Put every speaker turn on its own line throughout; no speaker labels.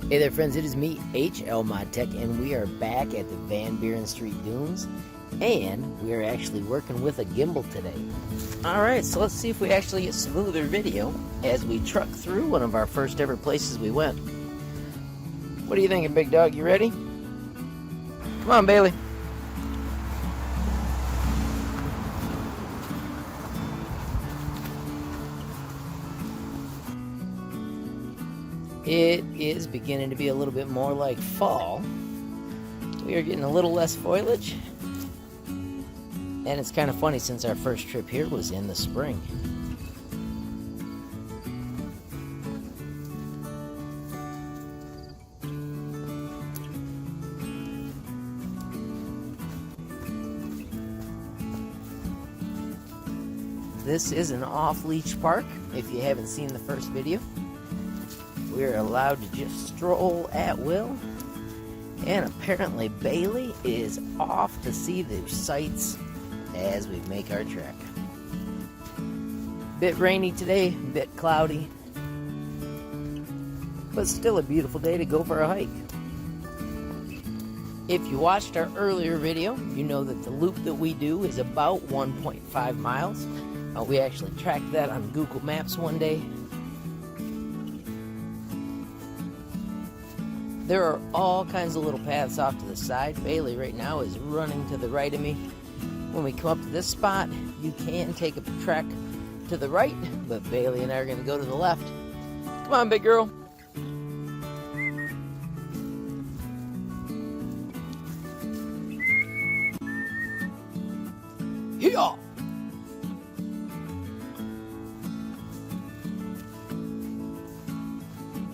Hey there friends, it is me, HLModTech, and we are back at the Van Buren Street Dunes, and we are actually working with a gimbal today. Alright, so let's see if we actually get smoother video as we truck through one of our first ever places we went. What are you thinking, big dog? You ready? Come on, Bailey. It is beginning to be a little bit more like fall. We are getting a little less foliage. And it's kind of funny since our first trip here was in the spring. This is an off-leash park, if you haven't seen the first video. We're allowed to just stroll at will, and apparently Bailey is off to see the sights as we make our trek. Bit rainy today, bit cloudy, but still a beautiful day to go for a hike. If you watched our earlier video, you know that the loop that we do is about 1.5 miles. We actually tracked that on Google Maps one day. There are all kinds of little paths off to the side. Bailey right now is running to the right of me. When we come up to this spot, you can take a trek to the right, but Bailey and I are going to go to the left. Come on, big girl. Hee-haw!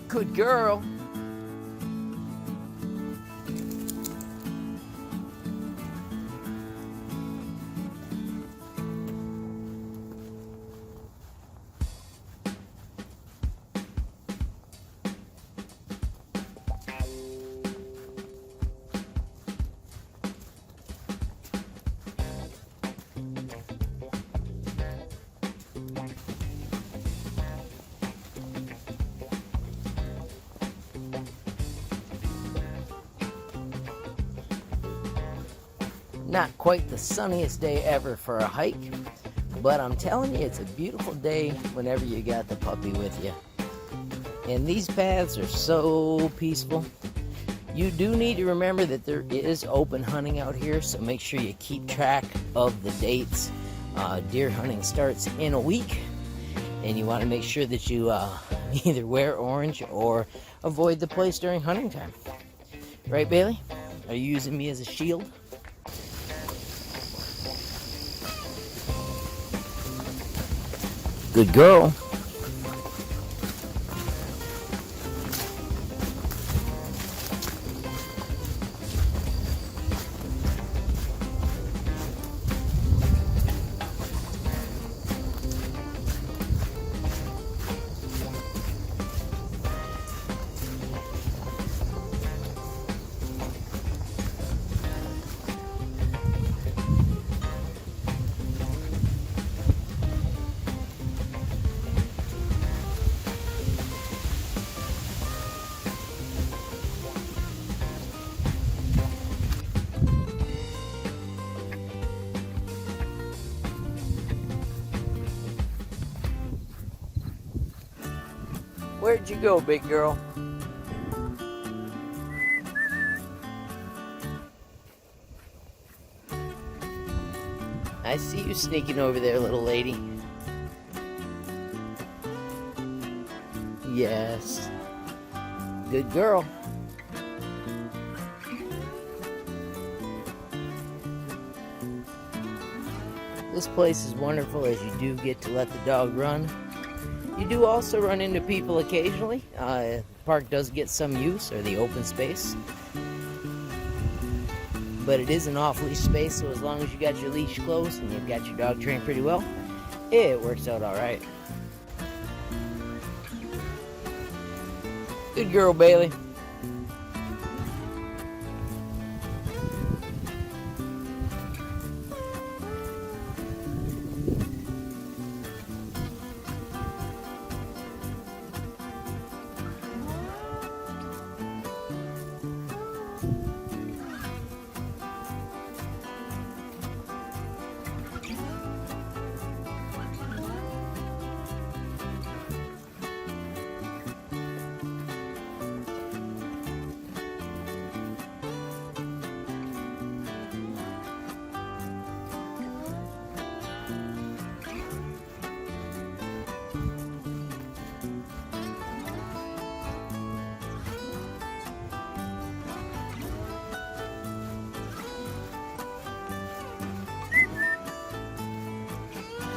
Good girl. Not quite the sunniest day ever for a hike, but I'm telling you, it's a beautiful day whenever you got the puppy with you. And these paths are so peaceful. You do need to remember that there is open hunting out here, so make sure you keep track of the dates. Deer hunting starts in a week, and you want to make sure that you either wear orange or avoid the place during hunting time. Right, Bailey? Are you using me as a shield? Good girl. Where'd you go, big girl? I see you sneaking over there, little lady. Yes. Good girl. This place is wonderful as you do get to let the dog run. You do also run into people occasionally. The park does get some use, or the open space. But it is an off-leash space, so as long as you got your leash closed and you've got your dog trained pretty well, it works out alright. Good girl, Bailey.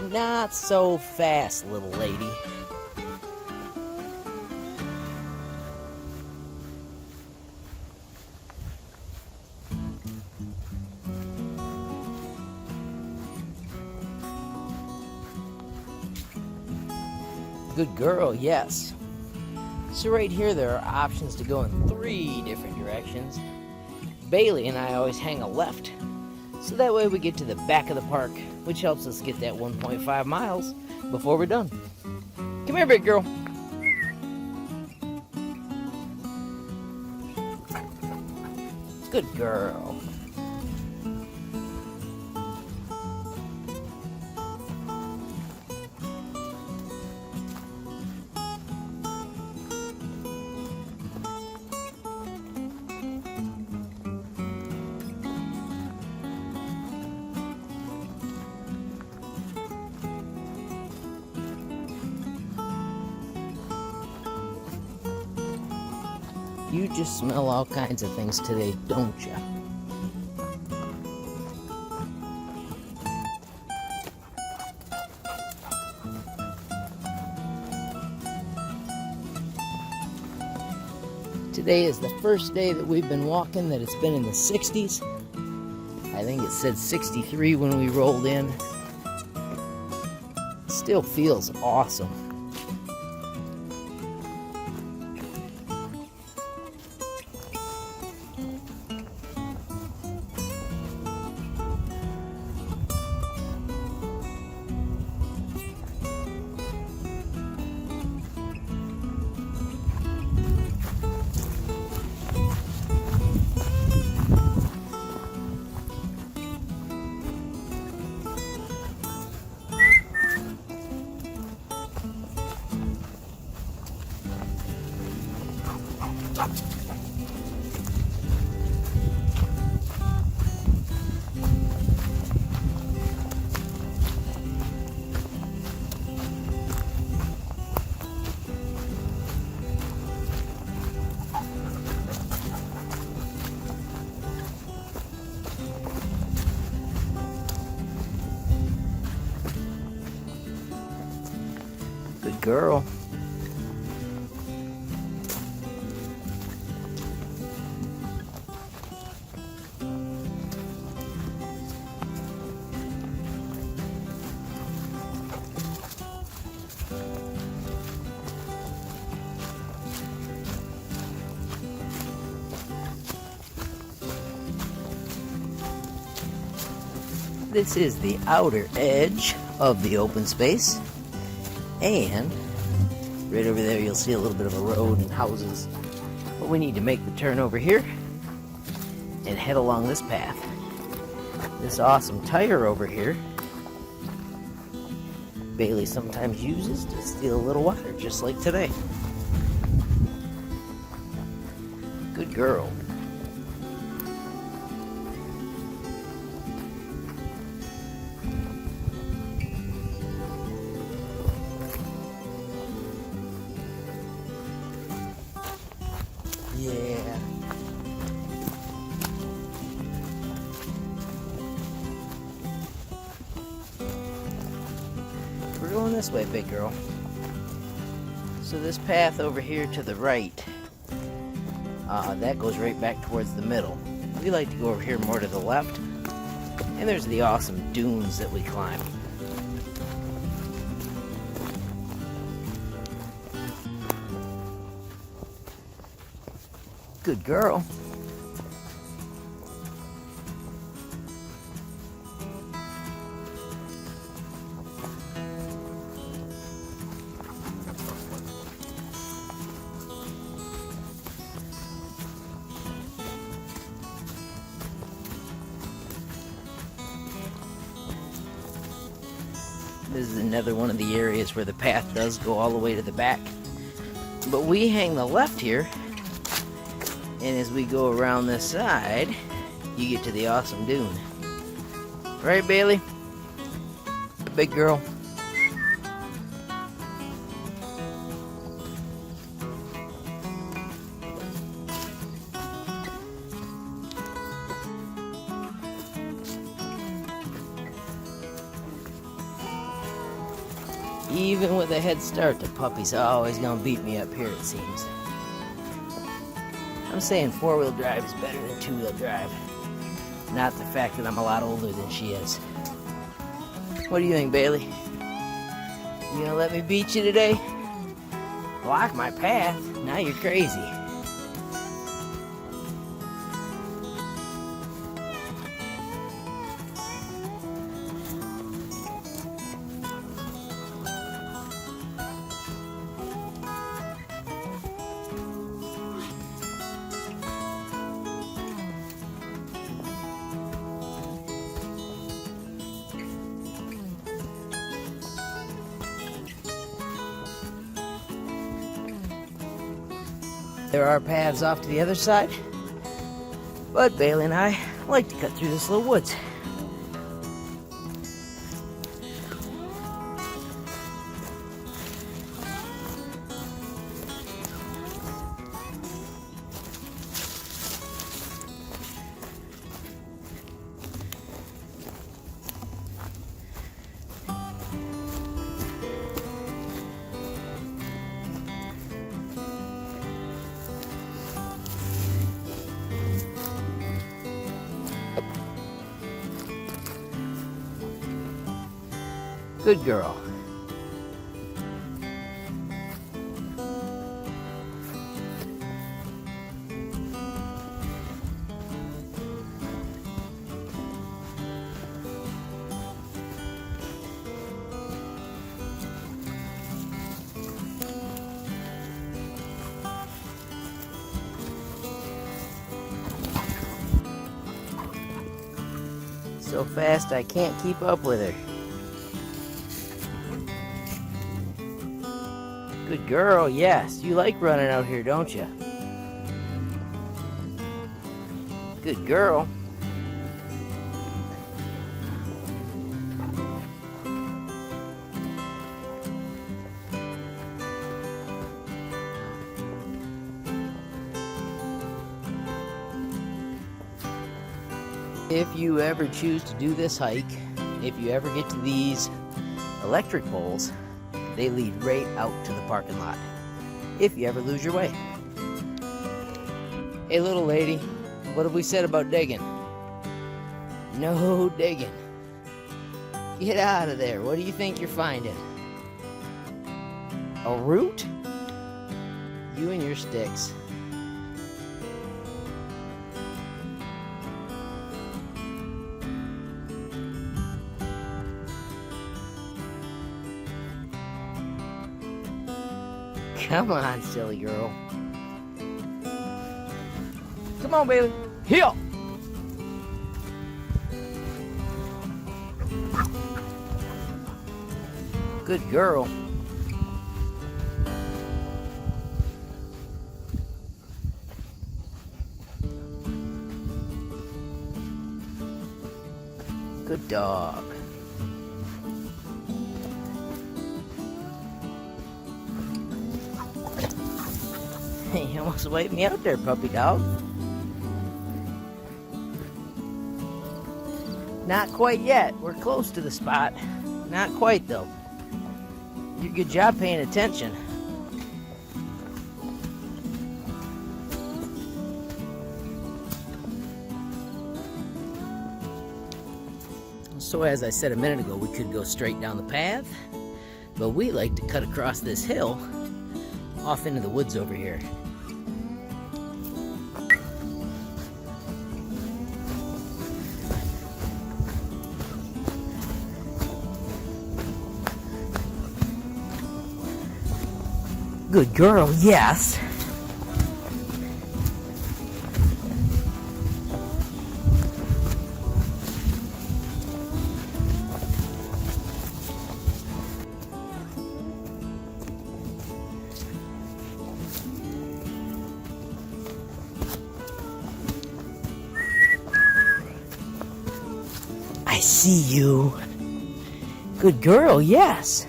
Not so fast, little lady. Good girl, yes. So right here there are options to go in 3 different directions. Bailey and I always hang a left, so that way we get to the back of the park, which helps us get that 1.5 miles before we're done. Come here, big girl. Good girl. You just smell all kinds of things today, don't you? Today is the first day that we've been walking that it's been in the 60s. I think it said 63 when we rolled in. Still feels awesome. Good girl. This is the outer edge of the open space, and right over there you'll see a little bit of a road and houses, but we need to make the turn over here and head along this path. This awesome tire over here Bailey sometimes uses to steal a little water, just like today. Good girl. Yeah. We're going this way, big girl. So this path over here to the right, that goes right back towards the middle. We like to go over here more to the left. And there's the awesome dunes that we climb. Good girl. This is another one of the areas where the path does go all the way to the back. But we hang the left here. And as we go around this side, you get to the awesome dune. Right, Bailey? Big girl. Even with a head start, the puppy's always gonna beat me up here, it seems. I'm saying four-wheel drive is better than two-wheel drive. Not the fact that I'm a lot older than she is. What do you think, Bailey? You gonna let me beat you today? Block my path? Now you're crazy. There are paths off to the other side, but Bailey and I like to cut through this little woods. Good girl. So fast I can't keep up with her. Good girl, yes. You like running out here, don't you? Good girl. If you ever choose to do this hike, if you ever get to these electric poles, they lead right out to the parking lot, if you ever lose your way. Hey little lady, what have we said about digging? No digging. Get out of there. What do you think you're finding? A root? You and your sticks. Come on, silly girl. Come on, Bailey. Here. Good girl. Good dog. Hey, you almost wiped me out there, puppy dog. Not quite yet. We're close to the spot. Not quite, though. You did a good job paying attention. So as I said a minute ago, we could go straight down the path, but we like to cut across this hill off into the woods over here. Good girl, yes. I see you. Good girl, yes.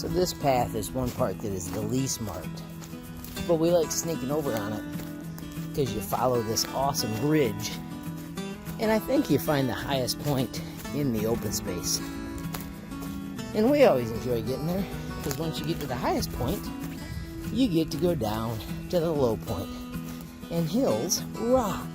So this path is one part that is the least marked, but we like sneaking over on it because you follow this awesome ridge, and I think you find the highest point in the open space. And we always enjoy getting there because once you get to the highest point, you get to go down to the low point, and hills rock.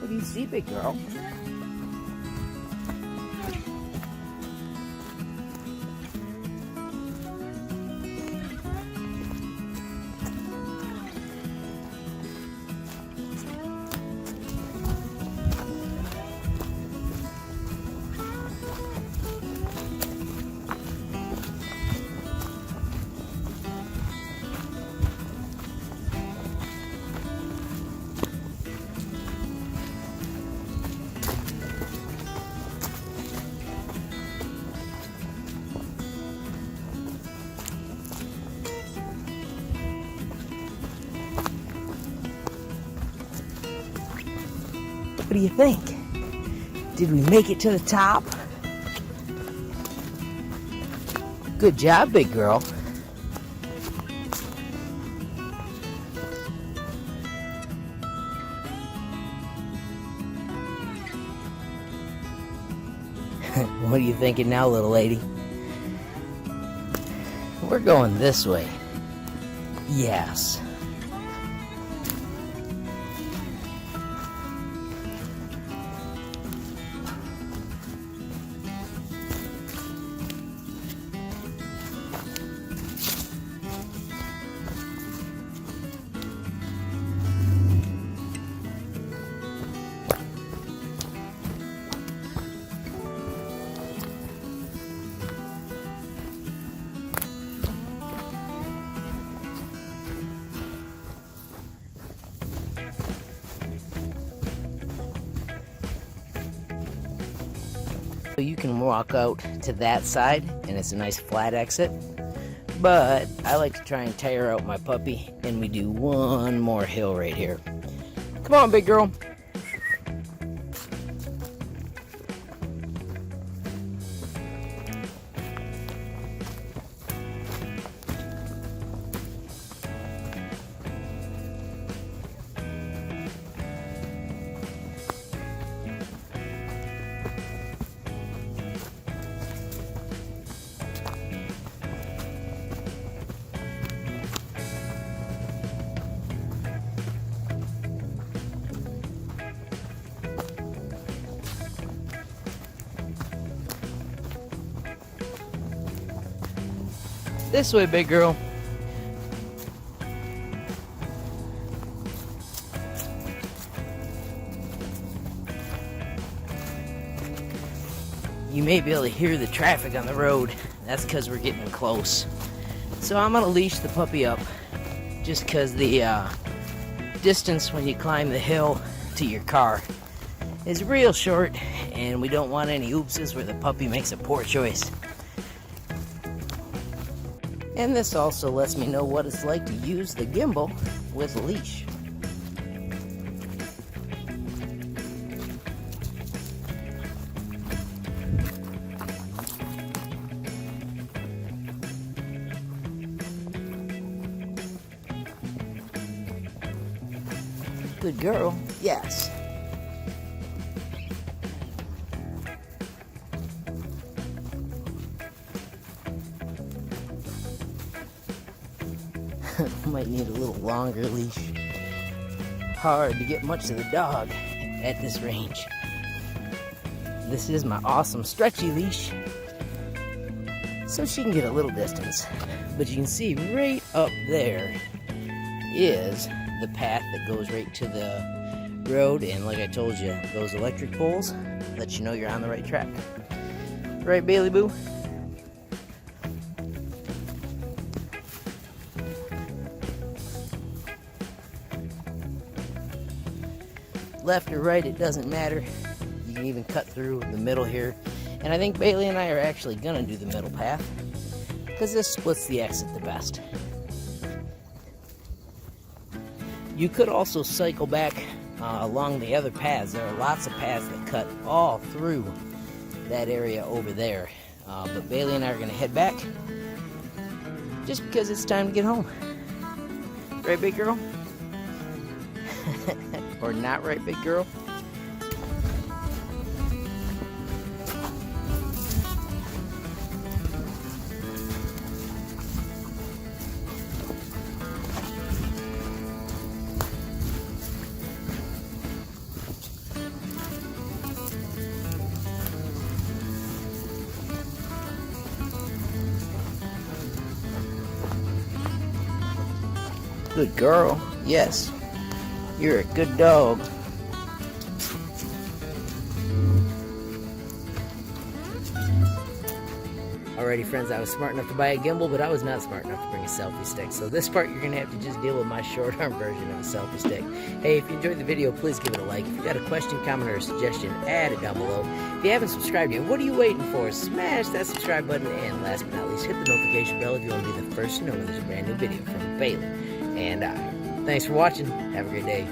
What do you see, big girl? What do you think? Did we make it to the top? Good job, big girl. What are you thinking now, little lady? We're going this way. Yes. You can walk out to that side and it's a nice flat exit, but I like to try and tire out my puppy, and we do one more hill right here. Come on, big girl. This way, big girl. You may be able to hear the traffic on the road. That's because we're getting close. So I'm going to leash the puppy up just because the distance when you climb the hill to your car is real short, and we don't want any oopses where the puppy makes a poor choice. And this also lets me know what it's like to use the gimbal with a leash. Good girl, yes. Might need a little longer leash. Hard to get much of the dog at this range. This is my awesome stretchy leash, so she can get a little distance. But you can see right up there is the path that goes right to the road, and like I told you, those electric poles let you know you're on the right track. Right, Bailey Boo? Left or right, it doesn't matter. You can even cut through the middle here. And I think Bailey and I are actually gonna do the middle path. because this splits the exit the best. You could also cycle back along the other paths. There are lots of paths that cut all through that area over there. But Bailey and I are going to head back just because it's time to get home. Right, big girl? Or not right, big girl? Good girl. Yes. You're a good dog. Alrighty, friends, I was smart enough to buy a gimbal, but I was not smart enough to bring a selfie stick. So this part, you're going to have to just deal with my short-arm version of a selfie stick. Hey, if you enjoyed the video, please give it a like. If you got a question, comment, or a suggestion, add it down below. If you haven't subscribed yet, what are you waiting for? Smash that subscribe button, and last but not least, hit the notification bell if you want to be the first to know when there's a brand new video from Bailey and I. Thanks for watching. Have a great day.